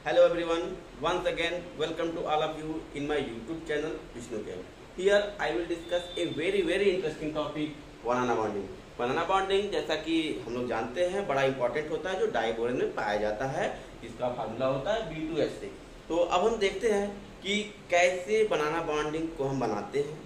Hello everyone, once again welcome to all of you in my YouTube channel Vishnu Ken. Here I will discuss a very interesting topic, banana bonding. Banana bonding जैसा कि हम लोग जानते हैं बड़ा important होता है जो डाइबोरेन में पाया जाता है, जिसका फार्मूला होता है B2H6। तो अब हम देखते हैं कि कैसे बनाना बॉन्डिंग को हम बनाते हैं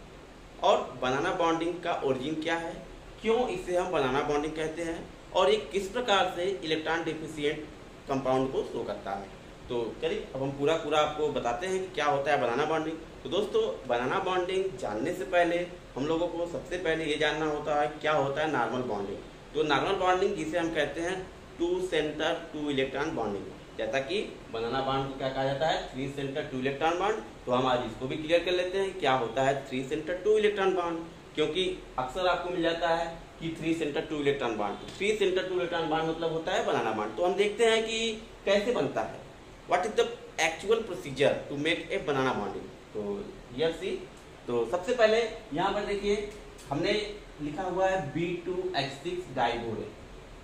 और बनाना बॉन्डिंग का ओरिजिन क्या है, क्यों इसे हम बनाना बॉन्डिंग कहते हैं और ये किस प्रकार से इलेक्ट्रॉन डिफिशिएंट कंपाउंड को शो करता है। तो चलिए अब हम पूरा आपको बताते हैं कि क्या होता है बनाना बॉन्डिंग। तो दोस्तों, बनाना बॉन्डिंग जानने से पहले हम लोगों को सबसे पहले ये जानना होता है क्या होता है नॉर्मल बॉन्डिंग। तो नॉर्मल बॉन्डिंग जिसे हम कहते हैं 2 सेंटर 2 इलेक्ट्रॉन बॉन्डिंग, जैसा कि बनाना बॉन्ड को क्या कहा जाता है 3 सेंटर 2 इलेक्ट्रॉन बॉन्ड। तो हम आज इसको भी क्लियर कर लेते हैं क्या होता है 3 सेंटर 2 इलेक्ट्रॉन बॉन्ड, क्योंकि अक्सर आपको मिल जाता है कि 3 centre 2 electron bond. 3 centre 2 electron bond मतलब होता है बनाना बॉन्ड। तो हम देखते हैं कि कैसे बनता है, what is the actual procedure to make a banana bonding. तो हियर सी, तो सबसे पहले यहाँ पर देखिए हमने लिखा हुआ है B2H6 डाइबोरेन।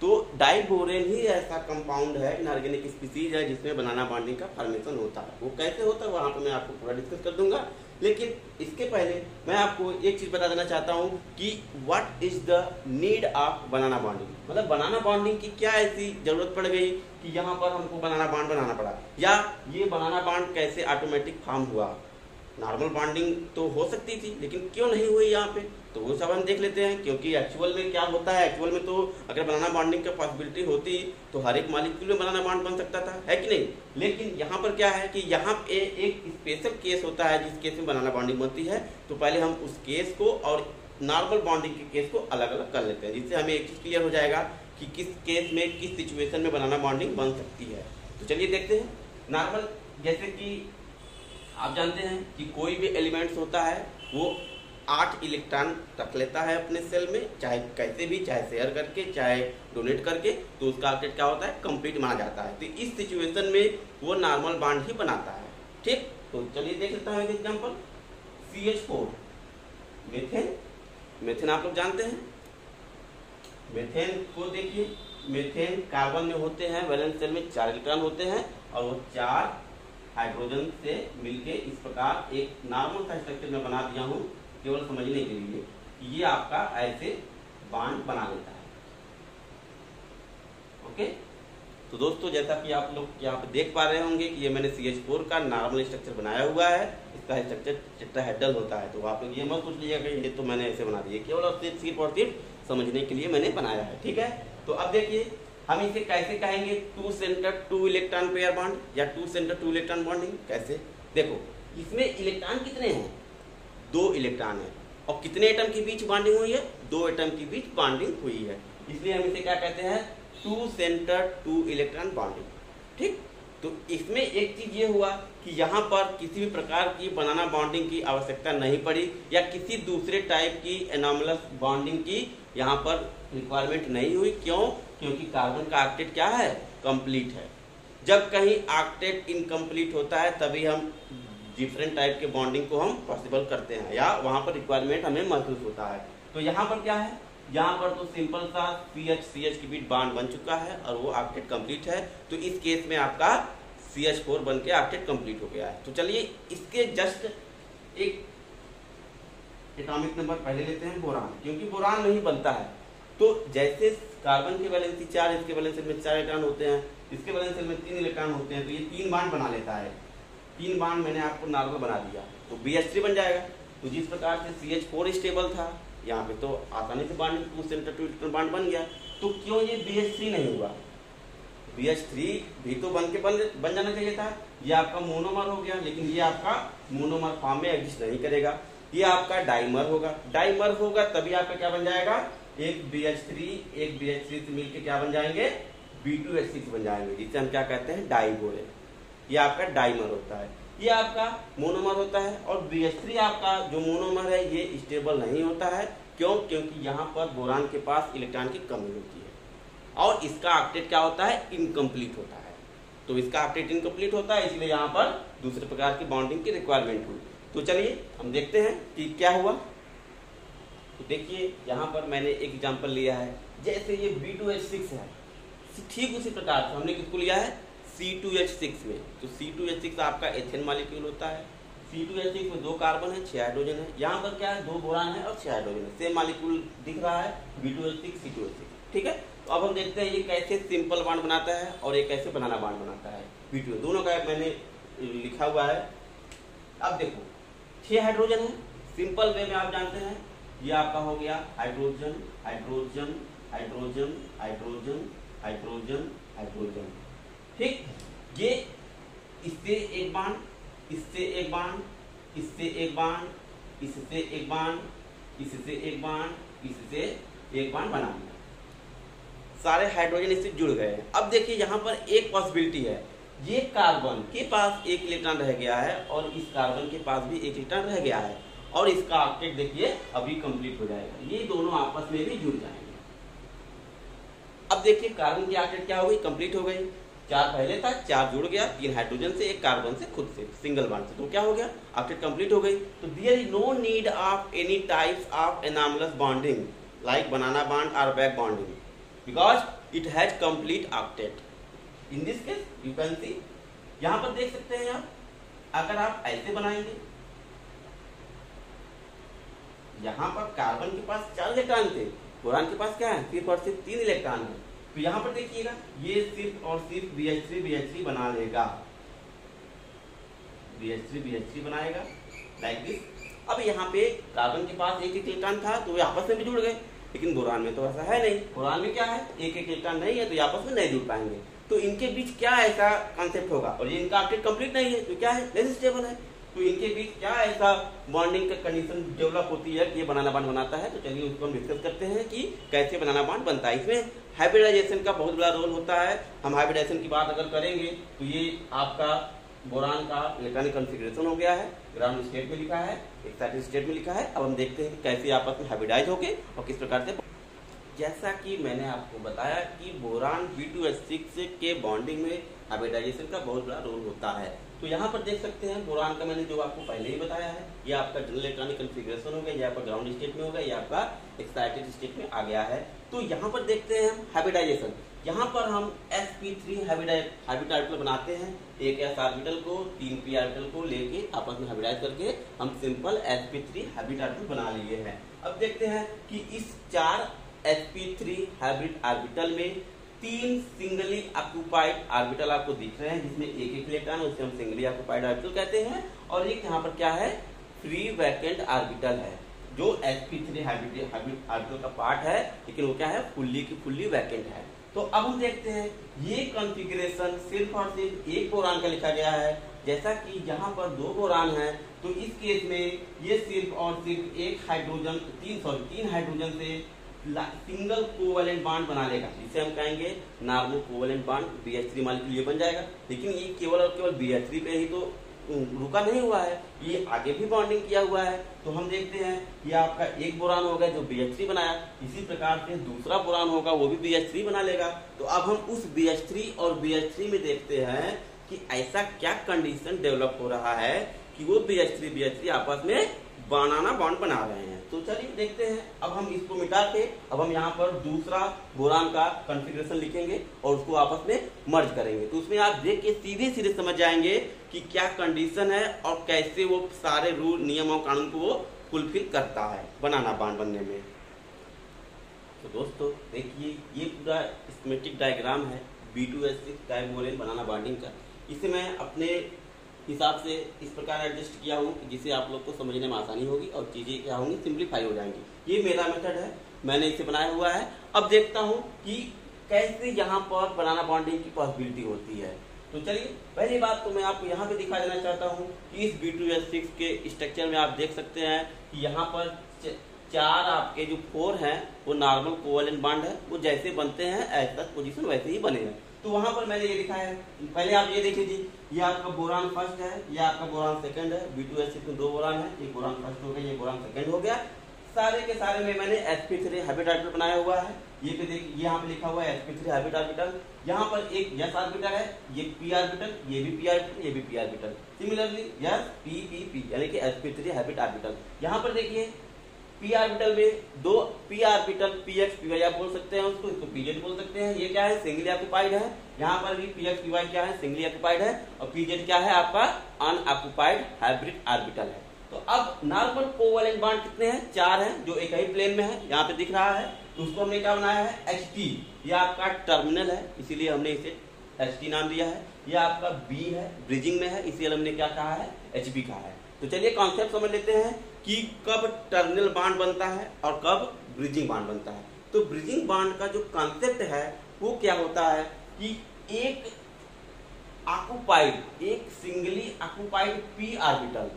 तो डाइबोरेन ही ऐसा कंपाउंड है, इनऑर्गेनिक स्पीसीज है जिसमें बनाना बॉन्डिंग का फॉर्मेशन होता है। वो कैसे होता है वहां पर मैं आपको पूरा डिस्कस कर दूंगा, लेकिन इसके पहले मैं आपको एक चीज बता देना चाहता हूं कि what is the need of banana bonding. मतलब बनाना बॉन्डिंग की क्या ऐसी जरूरत पड़ गई कि यहाँ पर हमको बनाना बॉन्ड बनाना पड़ा, या ये बनाना बॉन्ड कैसे ऑटोमेटिक फॉर्म हुआ। नॉर्मल बॉन्डिंग तो हो सकती थी लेकिन क्यों नहीं हुई यहाँ पे, तो वो सब हम देख लेते हैं। क्योंकि एक्चुअल में क्या होता है, एक्चुअल में तो अगर बनाना बॉन्डिंग की पॉसिबिलिटी होती तो हर एक मॉलिक्यूल में बनाना बॉन्ड बन सकता था, है कि नहीं। लेकिन यहाँ पर क्या है कि यहाँ पे एक स्पेशल केस होता है जिस केस में बनाना बॉन्डिंग बनती है। तो पहले हम उस केस को और नॉर्मल बॉन्डिंग के केस को अलग अलग कर लेते हैं, जिससे हमें एक चीज क्लियर हो जाएगा कि किस केस में किस सिचुएशन में बनाना बॉन्डिंग बन सकती है। तो चलिए देखते हैं। नॉर्मल, जैसे कि आप जानते हैं कि कोई भी एलिमेंट्स होता है वो 8 इलेक्ट्रॉन रख लेता है अपने सेल में, चाहे कैसे भी, चाहे शेयर करके चाहे डोनेट करके, तो उसका ऑर्बिट क्या होता है कंप्लीट माना जाता है। तो इस सिचुएशन में वो नॉर्मल बॉन्ड ही बनाता है, ठीक। तो चलिए देख लेते हैं एग्जांपल CH4 मीथेन। मीथेन आप लोग जानते हैं, मीथेन को देखिए, मीथेन कार्बन में होते हैं, वैलेंस शेल में 4 इलेक्ट्रॉन होते हैं और वो 4 हाइड्रोजन से मिलके इस प्रकार एक नॉर्मल सा स्ट्रक्चर में बना दिया हूं केवल समझने के लिए। ये आपका ऐसे बॉन्ड बना लेता है, ओके। तो दोस्तों, जैसा कि आप लोग यहाँ पे देख पा रहे होंगे कि ये मैंने CH4 का नॉर्मल स्ट्रक्चर बनाया हुआ है। इसका स्ट्रक्चर टेट्राहेड्रल होता है। तो आप लोग ये मत सोच लीजिएगा ये तो मैंने ऐसे बना दिया, केवल और सिर्फ समझने के लिए मैंने बनाया है, ठीक है। तो अब देखिए हम इसे कैसे कहेंगे 2 सेंटर 2 इलेक्ट्रॉन पेयर बॉन्ड या 2 सेंटर 2 इलेक्ट्रॉन बॉन्डिंग। कैसे, देखो इसमें इलेक्ट्रॉन कितने हैं, 2 इलेक्ट्रॉन है और कितने एटम के बीच बॉन्डिंग हुई है, 2 एटम के बीच बॉन्डिंग हुई है, इसलिए हम इसे क्या कहते हैं 2 सेंटर 2 इलेक्ट्रॉन बॉन्डिंग, ठीक। तो इसमें एक चीज ये हुआ कि यहाँ पर किसी भी प्रकार की बनाना बॉन्डिंग की आवश्यकता नहीं पड़ी या किसी दूसरे टाइप की एनॉमलस बॉन्डिंग की यहाँ पर रिक्वायरमेंट नहीं हुई। क्यों, क्योंकि कार्बन का ऑक्टेट क्या है कंप्लीट है। जब कहीं ऑक्टेट इनकम्प्लीट होता है तभी हम डिफरेंट टाइप के बॉन्डिंग को हम पॉसिबल करते हैं या वहां पर रिक्वायरमेंट हमें महसूस होता है। तो यहाँ पर क्या है, यहाँ पर तो सिंपल सा CH के बीच बॉन्ड बन चुका है और वो ऑक्टेट कंप्लीट है। तो इस केस में आपका CH4 बन के ऑक्टेट कंप्लीट हो गया है। तो चलिए इसके जस्ट एक एटॉमिक नंबर पहले लेते हैं बोरान, क्योंकि बोरान नहीं बनता है। तो जैसे कार्बन के वैलेंसी 4, इसके वैलेंस शेल में 4 इलेक्ट्रॉन होते हैं, इसके वैलेंस शेल में 3 इलेक्ट्रॉन होते हैं, तो ये 3 बॉन्ड बना लेता है। 3 बॉन्ड मैंने आपको नॉर्मल बना दिया तो BH3 बन जाएगा। तो जिस प्रकार से CH4 स्टेबल था, यहाँ पे तो आसानी से बॉन्ड 2 सेंटर 2 इलेक्ट्रॉन बॉन्ड बन गया। तो क्यों ये BH3 नहीं हुआ, BH3 भी तो बन जाना चाहिए था। ये आपका मोनोमर हो गया, लेकिन ये आपका मोनोमर फॉर्म में एग्जिस्ट नहीं करेगा, ये आपका डाइमर होगा। डाइमर होगा तभी आपका क्या बन जाएगा, एक BH3 से मिलके क्या बन जाएंगे B2H6 बन जाएंगे, जिसे हम क्या कहते हैं डाइबोरेन। ये आपका डाइमर होता है, ये आपका मोनोमर होता है। और BH3 आपका जो मोनोमर है ये स्टेबल नहीं होता है। क्यों, क्योंकि यहाँ पर बोरान के पास इलेक्ट्रॉन की कमी होती है और इसका ऑक्टेट क्या होता है इनकम्प्लीट होता है। तो इसका ऑक्टेट इनकम्प्लीट होता है, इसलिए यहाँ पर दूसरे प्रकार की बॉन्डिंग की रिक्वायरमेंट हुई। तो चलिए हम देखते हैं कि क्या हुआ। तो देखिए यहाँ पर मैंने एक एग्जांपल लिया है, जैसे ये B2H6 है, ठीक उसी प्रकार से हमने किसको लिया है C2H6 में। तो C2H6 आपका एथेन मॉलिक्यूल होता है। C2H6 में 2 कार्बन है, 6 हाइड्रोजन है। यहाँ पर क्या है, 2 बोरान है और 6 हाइड्रोजन है। सेम मॉलिक्यूल दिख रहा है, B2H6 C2H6। ठीक है, तो अब हम देखते हैं ये कैसे सिंपल बॉन्ड बनाता है और ये कैसे बनाना बॉन्ड बनाता है। B2 दोनों का मैंने लिखा हुआ है। अब देखो 6 हाइड्रोजन है, सिंपल वे में आप जानते हैं ये आपका हो गया hydrogen hydrogen hydrogen hydrogen hydrogen hydrogen. ठीक, ये इससे एक बाण, इससे एक बाण, इससे एक बाण, इससे एक बाण, इससे एक बाण, इससे एक बाण बना लिया। सारे हाइड्रोजन इससे जुड़ गए हैं। अब देखिए यहाँ पर एक पॉसिबिलिटी है, ये कार्बन के पास 1 इलेक्ट्रॉन रह गया है और इस कार्बन के पास भी 1 इलेक्ट्रॉन रह गया है और इसका ऑक्टेट देखिए अभी कंप्लीट हो जाएगा। ये दोनों आपस में भी जुड़ जाएंगे। अब देखिए कार्बन की ऑक्टेट क्या हो गई, कंप्लीट हो गई। 4 पहले था, 4 जुड़ गया, 3 हाइड्रोजन से, 1 कार्बन से, खुद से सिंगल बॉन्ड से, तो क्या हो गया, ऑक्टेट कंप्लीट हो गई। तो there is no need of any types of anomalous bonding like banana bond और back bonding because it has complete octet. In this case you can see, यहां पर देख सकते हैं आप, अगर आप ऐसे बनाएंगे, यहां पर कार्बन के पास 4 इलेक्ट्रॉन थे, बोरान के पास क्या है, सिर्फ और सिर्फ 3 इलेक्ट्रॉन है। तो यहां पर देखिएगा ये सिर्फ और सिर्फ BH3 बना लेगा, BH3 बनाएगा लाइक दिस। अब यहाँ पे कार्बन के पास 1 इलेक्ट्रॉन था तो वे आपस में भी जुड़ गए, लेकिन बोरान में तो ऐसा है नहीं। बोरान में क्या है, 1 इलेक्ट्रॉन नहीं है तो ये आपस में नहीं जुड़ पाएंगे। तो इनके बीच क्या ऐसा कॉन्सेप्ट होगा, और ये इनका ऑक्टेट कंप्लीट नहीं है तो क्या है, लेस स्टेबल है। तो इनके बीच क्या ऐसा बॉन्डिंग का कंडीशन डेवलप होती है कि ये बनाना बॉन्ड बनाता है। तो चलिए उसको हम डिस्कस करते हैं कि कैसे बनाना बॉन्ड बनता है। इसमें हाइब्रिडाइजेशन का बहुत बड़ा रोल होता है। हम हाइब्रिडाइजेशन की बात अगर करेंगे तो ये आपका बोरान का इलेक्ट्रॉनिक कॉन्फ़िगरेशन हो गया है, ग्राउंड स्टेट में लिखा है, एक्साइटेड स्टेट में लिखा है। अब हम देखते हैं कि कैसे आपस में हाइब्रिडाइज होके और किस प्रकार से। जैसा कि मैंने आपको बताया कि बोरान B2H6 के बॉन्डिंग में हाइब्रिडाइजेशन का बहुत बड़ा रोल होता है। तो यहाँ पर देख सकते हैं बोरान का मैंने जो आपको पहले ही बताया है, ये आपका जनरल इलेक्ट्रॉनिक कॉन्फ़िगरेशन हो गया, ये आपका ग्राउंड स्टेट में होगा, ये आपका एक्साइटेड स्टेट में आ गया है। तो यहाँ पर देखते हैं हम हाइब्रिडाइजेशन। यहाँ पर हम sp3 हाइब्रिड ऑर्बिटल बनाते हैं, एक s ऑर्बिटल को 3 p ऑर्बिटल को लेके आपस में हाइब्रिडाइज करके हम सिंपल sp3 हाइब्रिड ऑर्बिटल बना लिए हैं। अब देखते हैं कि इस 4 sp3 हाइब्रिड ऑर्बिटल में 3 सिंगली ऑक्युपाइड ऑर्बिटल आपको दिख रहे हैं, जिसमें एक इलेक्ट्रॉन, उसे हम सिंगली ऑक्युपाइड ऑर्बिटल कहते हैं। और एक यहाँ पर क्या है, फ्री वैकेंट ऑर्बिटल है, जो sp3 हाइब्रिड ऑर्बिटल का पार्ट है, लेकिन वो क्या है, फुल्ली वैकेंट है। तो अब हम देखते हैं ये कॉन्फ़िगरेशन सिर्फ और सिर्फ एक बोरान का लिखा गया है। जैसा कि यहाँ पर 2 बोरान है तो इस केस में ये सिर्फ और सिर्फ 3 हाइड्रोजन से सिंगल कोवेलेंट बॉन्ड बना लेगा, जिसे हम कहेंगे normal covalent bond BH3 molecule ये बन जाएगा। लेकिन ये केवल और केवल BH3 पे ही तो रुका नहीं हुआ है, ये आगे भी बॉन्डिंग किया हुआ है। तो हम देखते हैं ये आपका एक बोरान होगा जो BH3 बनाया, इसी प्रकार से दूसरा बोरान होगा वो भी BH3 बना लेगा। तो अब हम उस BH3 और BH3 में देखते हैं कि ऐसा क्या कंडीशन डेवलप हो रहा है कि वो BH3 आपस में बनाना बॉन्ड बना रहे हैं। तो चलिए देखते हैं। अब हम इसको मिटा के अब हम यहाँ पर दूसरा बोरान का कॉन्फ़िगरेशन लिखेंगे और उसको आपस में मर्ज करेंगे। तो उसमें आप देख के सीधे समझ जाएंगे कि क्या कंडीशन है और कैसे वो सारे रूल, नियम और कानून को वो फुलफिल करता है बनाना बॉन्ड बनने में। तो दोस्तों देखिए ये पूरा स्कीमेटिक डायग्राम है B2H6 डाइबोरेन बनाना बॉन्डिंग का। इसे मैं अपने हिसाब से इस प्रकार एडजस्ट किया हूँ जिससे आप लोग को समझने में आसानी होगी और चीज़ें क्या होंगी, सिंप्लीफाई हो जाएंगी। ये मेरा मेथड है, मैंने इसे बनाया हुआ है। अब देखता हूँ कि कैसे यहाँ पर बनाना बॉन्डिंग की पॉसिबिलिटी होती है। तो चलिए पहली बात तो मैं आपको यहाँ पे दिखा देना चाहता हूँ कि इस B2H6 के स्ट्रक्चर में आप देख सकते हैं कि यहाँ पर 4 आपके जो 4 हैं वो नॉर्मल कोवेलेंट बॉन्ड है, वो जैसे बनते हैं ऐसा पोजीशन वैसे ही बने हैं। तो वहां पर मैंने ये लिखा है, पहले आप ये देखिए जी, ये आपका बोरान फर्स्ट है, ये आपका बोरान सेकंड है। B2H6 में 2 बोरान है, एक बोरान फर्स्ट हो गया, ये बोरान सेकंड हो गया। सारे के सारे में मैंने sp3 हाइब्रिड ऑर्बिटल बनाया हुआ है। ये पे देखिए यहाँ पे लिखा हुआ है sp3 हाइब्रिड ऑर्बिटल। यहाँ पर एक s ऑर्बिटल है, ये p ऑर्बिटल, ये भी p ऑर्बिटल, ये भी p orbital. Similarly s p p p यानी कि sp3 हाइब्रिड ऑर्बिटल। यहाँ पर देखिए पी ऑर्बिटल में दो पी ऑर्बिटल पीएक्स पीवाई आप बोल सकते हैं उसको, इसको पीजेड बोल सकते हैं। ये क्या है, सिंगली ऑक्युपाइड है। यहाँ पर भी पीएक्स पीवाई क्या है, सिंगली ऑक्युपाइड है। और पीजेड क्या है आपका, अनऑक्युपाइड हाइब्रिड ऑर्बिटल है। तो अब नॉर्मल कोवैलेंट बॉन्ड कितने हैं, 4 हैं, जो एक ही प्लेन में है, यहाँ पे दिख रहा है। तो उसको हमने क्या बनाया है, HT। ये आपका टर्मिनल है, इसीलिए हमने इसे HT नाम दिया है। ये आपका B है, ब्रिजिंग में है, इसीलिए हमने क्या कहा है, HB कहा है। तो चलिए कॉन्सेप्ट समझ लेते हैं कि कब टर्मिनल बॉन्ड बनता है और कब ब्रिजिंग बॉन्ड बनता है। तो ब्रिजिंग बॉन्ड का जो कॉन्सेप्ट है वो क्या होता है कि एक ऑक्युपाइड, एक singly occupied P orbital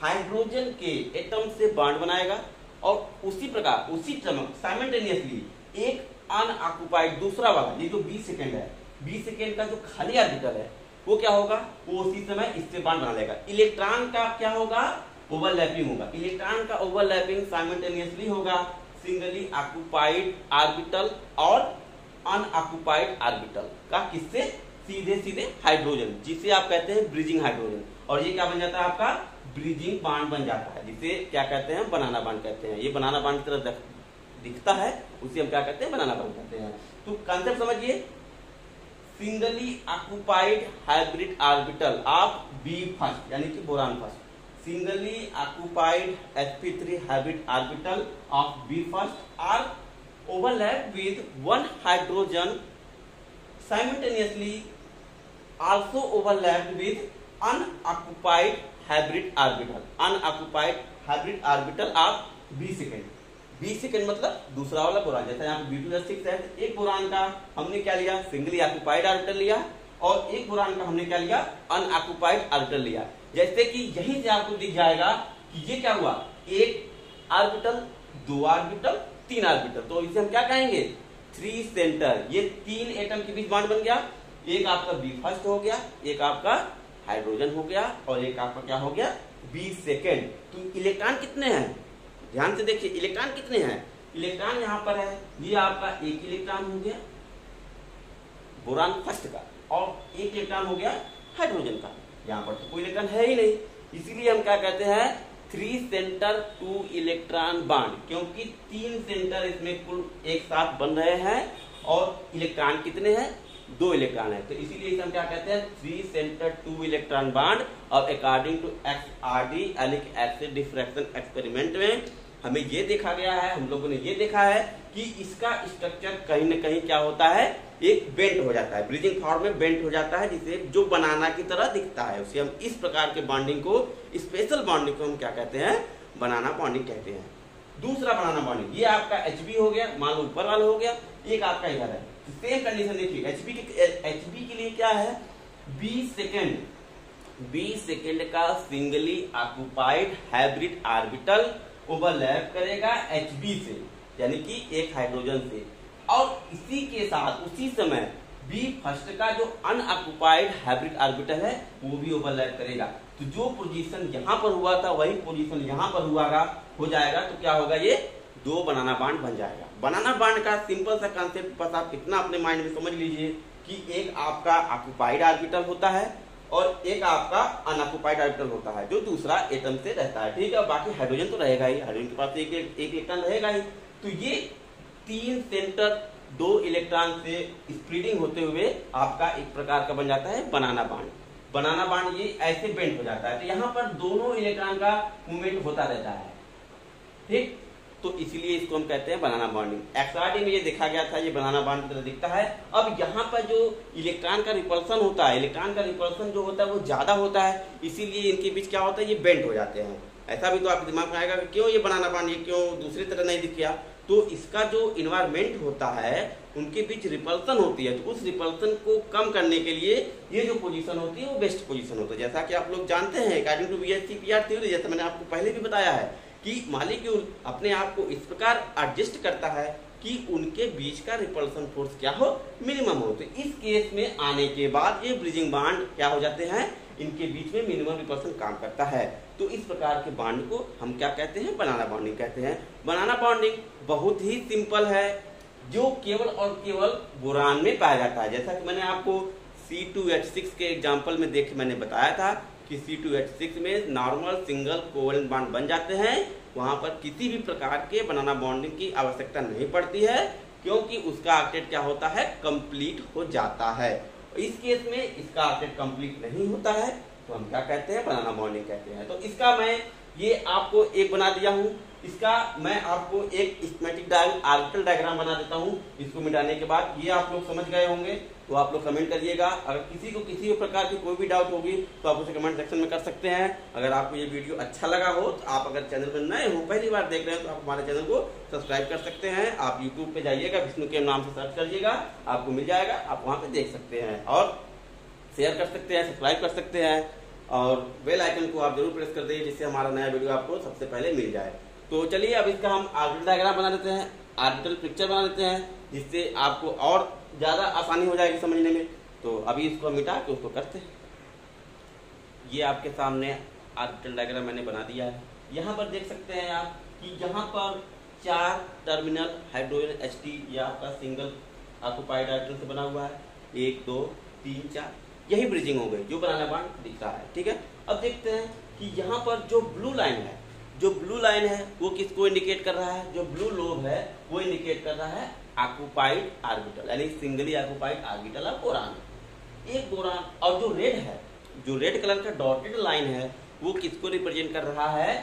hydrogen के एटम से बॉन्ड बनाएगा और उसी प्रकार उसी चमक साइमल्टेनियसली एक अनऑक्युपाइड दूसरा वाला, ये जो 20 सेकेंड है, 20 सेकेंड का जो खाली ऑर्बिटल है वो क्या होगा, वो उसी समय इससे बॉन्ड बना लेगा। इलेक्ट्रॉन का क्या होगा, ओवरलैपिंग होगा। इलेक्ट्रॉन का ओवरलैपिंग साइमल्टेनियसली होगा सिंगली ऑक्युपाइड ऑर्बिटल और अनऑक्युपाइड ऑर्बिटल का, किससे, सीधे सीधे हाइड्रोजन, जिसे आप कहते हैं ब्रिजिंग हाइड्रोजन। और ये क्या बन जाता है आपका, ब्रिजिंग बॉन्ड बन जाता है, जिसे क्या कहते हैं, बनाना बॉन्ड कहते हैं। ये बनाना बॉन्ड की तरह दिखता है, उसे हम क्या कहते हैं, बनाना बॉन्ड कहते हैं। तो कॉन्सेप्ट समझिए, singly occupied hybrid orbital of B first यानी कि boron first, singly occupied sp3 hybrid orbital of B first are overlap with one hydrogen simultaneously also overlapped with unoccupied hybrid orbital of B second. B second मतलब दूसरा वाला boron, जैसा यहाँ पे B2S6 है, एक बोरान का हमने क्या लिया, सिंगली ऑक्युपाइड ऑर्बिटल लिया, और एक बोरान का हमने क्या लिया, अनऑक्युपाइड ऑर्बिटल लिया। जैसे कि यहीं से आपको दिख जाएगा कि ये क्या हुआ, एक ऑर्बिटल, 2 ऑर्बिटल, 3 ऑर्बिटल, तो इसे हम क्या कहेंगे, 3 सेंटर। ये 3 एटम के बीच बॉन्ड बन गया, एक आपका बी फर्स्ट हो गया, एक आपका हाइड्रोजन हो गया, और एक आपका क्या हो गया, बी सेकेंड। तो इलेक्ट्रॉन कितने हैं, ध्यान से देखिए, इलेक्ट्रॉन कितने हैं, इलेक्ट्रॉन यहाँ पर है, ये आपका एक इलेक्ट्रॉन हो गया बोरान फर्स्ट का, और एक इलेक्ट्रॉन हो गया हाइड्रोजन का। यहाँ पर तो कोई इलेक्ट्रॉन है ही नहीं, इसीलिए हम क्या कहते हैं, 3 सेंटर 2 इलेक्ट्रॉन बॉन्ड, क्योंकि 3 सेंटर इसमें कुल एक साथ बन रहे हैं, और इलेक्ट्रॉन कितने हैं, 2 इलेक्ट्रॉन है, तो इसीलिए इसे हम क्या कहते हैं, 3 सेंटर 2 इलेक्ट्रॉन बॉन्ड। और अकॉर्डिंग टू XRD यानी कि एक्सिड डिफ्रैक्शन एक्सपेरिमेंट में हमें ये देखा गया है, हम लोगों ने ये देखा है कि इसका स्ट्रक्चर कहीं न कहीं क्या होता है, एक बेंट हो जाता है, ब्रिजिंग फॉर्म में बेंट हो जाता है, जिसे जो बनाना की तरह दिखता है, उसे हम इस प्रकार के बॉन्डिंग को, स्पेशल बॉन्डिंग को हम क्या कहते हैं, बनाना बॉन्डिंग कहते हैं। दूसरा बनाना बॉन्डिंग, ये आपका HB हो गया, मान लो ऊपर वाला हो गया, एक आपका इधर है। सेम कंडीशन देखिए, HB के लिए क्या है, B सेकेंड का singly occupied hybrid orbital overlap करेगा HB से, यानी कि एक हाइड्रोजन से, और इसी के साथ उसी समय B फर्स्ट का जो अनऑक्युपाइड हाइब्रिड ऑर्बिटल है वो भी ओवरलैप करेगा। तो जो पोजीशन यहाँ पर हुआ था वही पोजीशन यहाँ पर हो जाएगा, तो क्या होगा, ये 2 बनाना बॉन्ड बन जाएगा। बनाना बॉन्ड का सिंपल सा कंसेप्ट बस आप इतना अपने माइंड में समझ लीजिए कि एक आपका ऑक्युपाइड ऑर्बिटल होता है और एक आपका अनऑक्युपाइड ऑर्बिटल होता है, जो दूसरा एटम से रहता है, ठीक है। बाकी हाइड्रोजन तो रहेगा ही, हाइड्रोजन के पास एक इलेक्ट्रॉन रहेगा ही। तो ये 3 सेंटर 2 इलेक्ट्रॉन से स्प्लिटिंग होते हुए आपका एक प्रकार का बन जाता है बनाना बॉन्ड। बनाना बॉन्ड ये ऐसे बेंड हो जाता है, तो यहाँ पर दोनों इलेक्ट्रॉन का मूवमेंट होता रहता है, ठीक। तो इसलिए इसको हम कहते हैं बनाना बॉन्डिंग। XRD में ये देखा गया था, ये बनाना बॉन्ड की तरह दिखता है। अब यहाँ पर जो इलेक्ट्रॉन का रिपल्सन होता है, इलेक्ट्रॉन का रिपल्सन जो होता है वो ज्यादा होता है, इसीलिए इनके बीच क्या होता है, ये बेंड हो जाते हैं। ऐसा भी तो आपके दिमाग में आएगा कि क्यों ये बनाना बॉन्ड, ये क्यों दूसरी तरह नहीं दिख गया। तो इसका जो इन्वायरमेंट होता है, उनके बीच रिपल्सन होती है, तो उस रिपल्सन को कम करने के लिए ये जो पोजीशन होती है वो बेस्ट पोजीशन होता है। जैसा कि आप लोग जानते हैं, अकॉर्डिंग टू BSc-PR थ्योरी, जैसा मैंने आपको पहले भी बताया है कि मॉलिक्यूल अपने आप को इस प्रकार एडजस्ट करता है कि उनके बीच का रिपल्सन फोर्स क्या हो, मिनिमम हो। तो इस केस में आने के बाद ये ब्रिजिंग बॉन्ड क्या हो जाते हैं, इनके बीच में मिनिमम रिपल्सन काम करता है। तो इस प्रकार के बॉन्ड को हम क्या कहते हैं, बनाना बॉन्डिंग कहते हैं। बनाना बॉन्डिंग बहुत ही सिंपल है, जो केवल और केवल बोरान में पाया जाता है। जैसा कि मैंने आपको C2H6 के एग्जाम्पल में मैंने बताया था कि C2H6 में नॉर्मल सिंगल कोवेलेंट बॉन्ड बन जाते हैं वहाँ पर किसी भी प्रकार के बनाना बॉन्डिंग की आवश्यकता नहीं पड़ती है, क्योंकि उसका ऑक्टेट क्या होता है, कंप्लीट हो जाता है। इस केस में इसका ऑक्टेट कंप्लीट नहीं होता है तो हम क्या कहते हैं, बनाना बॉन्डिंग कहते हैं। तो इसका मैं ये आपको एक बना दिया हूं, इसका मैं आपको एक स्कीमेटिक आर्बिटल डायग्राम बना देता हूं। इसको मिटाने के बाद ये आप लोग समझ गए होंगे, तो आप लोग कमेंट करिएगा। अगर किसी को किसी भी प्रकार की कोई भी डाउट होगी तो आप उसे कमेंट सेक्शन में कर सकते हैं। अगर आपको ये वीडियो अच्छा लगा हो तो आप अगर चैनल पर नए हो, पहली बार देख रहे हैं, तो आप हमारे चैनल को सब्सक्राइब कर सकते हैं। आप यूट्यूब पे जाइएगा, विष्णु के नाम से सर्च करिएगा, आपको मिल जाएगा, आप वहाँ पे देख सकते हैं और शेयर कर सकते हैं, सब्सक्राइब कर सकते हैं और बेल आइकन को आप जरूर प्रेस कर दीजिए, जिससे हमारा नया वीडियो आपको सबसे पहले मिल जाए। तो चलिए अब इसका हम आर्बिटल डायग्राम बना देते हैं, आर्बिटल पिक्चर बना देते हैं, जिससे आपको और ज्यादा आसानी हो जाएगी समझने में। तो अभी इसको मिटा के उसको करते हैं। ये आपके सामने आर्बिटल डायग्राम मैंने बना दिया है। यहाँ पर देख सकते हैं आप कि यहाँ पर 4 टर्मिनल हाइड्रोजन HT या आपका सिंगल ऑक्युपाइड आर्बिटल से बना हुआ है। 1 2 3 4, यही ब्रिजिंग हो गई जो बनाना बॉन्ड दिख रहा है। ठीक है, अब देखते हैं कि यहाँ पर जो ब्लू लाइन है, जो ब्लू लाइन है वो किसको इंडिकेट कर रहा है, जो ब्लू लोब है वो इंडिकेट कर रहा है ऑक्युपाइड ऑर्बिटल, यानी singly occupied orbital of boron, एक बोरान। और जो रेड है, जो रेड कलर का डॉटेड लाइन है वो किसको रिप्रेजेंट कर रहा है,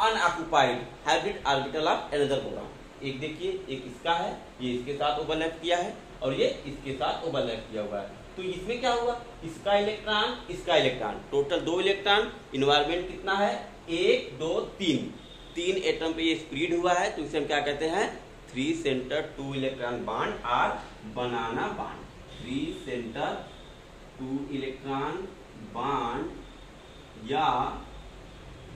unoccupied hybrid orbital of another boron. एक देखिए, एक इसका है, ये इसके साथ ओवरलैप किया है और ये इसके साथ ओवरलैप किया हुआ है। तो इसमें क्या हुआ, इसका इलेक्ट्रॉन, इसका इलेक्ट्रॉन, टोटल 2 इलेक्ट्रॉन, इन्वायरमेंट कितना है 1 2 3 एटम पे ये स्प्रेड हुआ है। तो इसे हम क्या कहते हैं, 3 सेंटर 2 इलेक्ट्रॉन बॉन्ड और बनाना बॉन्ड। 3 सेंटर 2 इलेक्ट्रॉन बॉन्ड या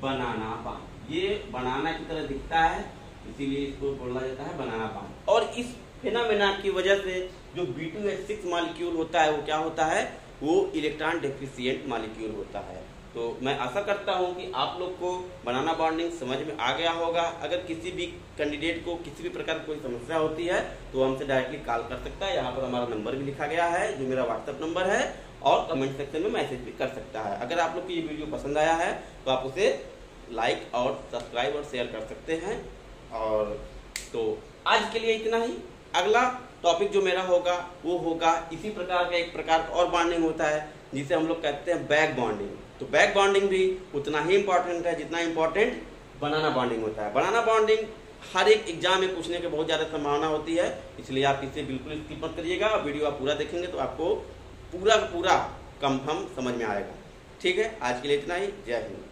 बनाना बॉन्ड। ये बनाना की तरह दिखता है, इसीलिए इसको बोला जाता है बनाना बॉन्ड। और इस फेनोमेना की वजह से जो B2H6 मॉलिक्यूल होता है वो क्या होता है, वो इलेक्ट्रॉन डेफिशिएंट मॉलिक्यूल होता है। तो मैं आशा करता हूं कि आप लोग को बनाना बॉन्डिंग समझ में आ गया होगा। अगर किसी भी कैंडिडेट को किसी भी प्रकार की कोई समस्या होती है तो हमसे डायरेक्टली कॉल कर सकता है। यहाँ पर हमारा नंबर भी लिखा गया है, जो मेरा व्हाट्सएप नंबर है, और कमेंट सेक्शन में मैसेज भी कर सकता है। अगर आप लोग को ये वीडियो पसंद आया है तो आप उसे लाइक और सब्सक्राइब और शेयर कर सकते हैं। और तो आज के लिए इतना ही। अगला टॉपिक जो मेरा होगा वो होगा इसी प्रकार का, एक प्रकार का और बॉन्डिंग होता है जिसे हम लोग कहते हैं बैक बॉन्डिंग। तो बैक बॉन्डिंग भी उतना ही इंपॉर्टेंट है जितना इंपॉर्टेंट बनाना बॉन्डिंग होता है। बनाना बॉन्डिंग हर एक एग्जाम में पूछने की बहुत ज्यादा संभावना होती है, इसलिए आप इसे बिल्कुल स्किप मत करिएगा। वीडियो आप पूरा देखेंगे तो आपको पूरा कंफर्म समझ में आएगा। ठीक है, आज के लिए इतना ही। जय हिंद।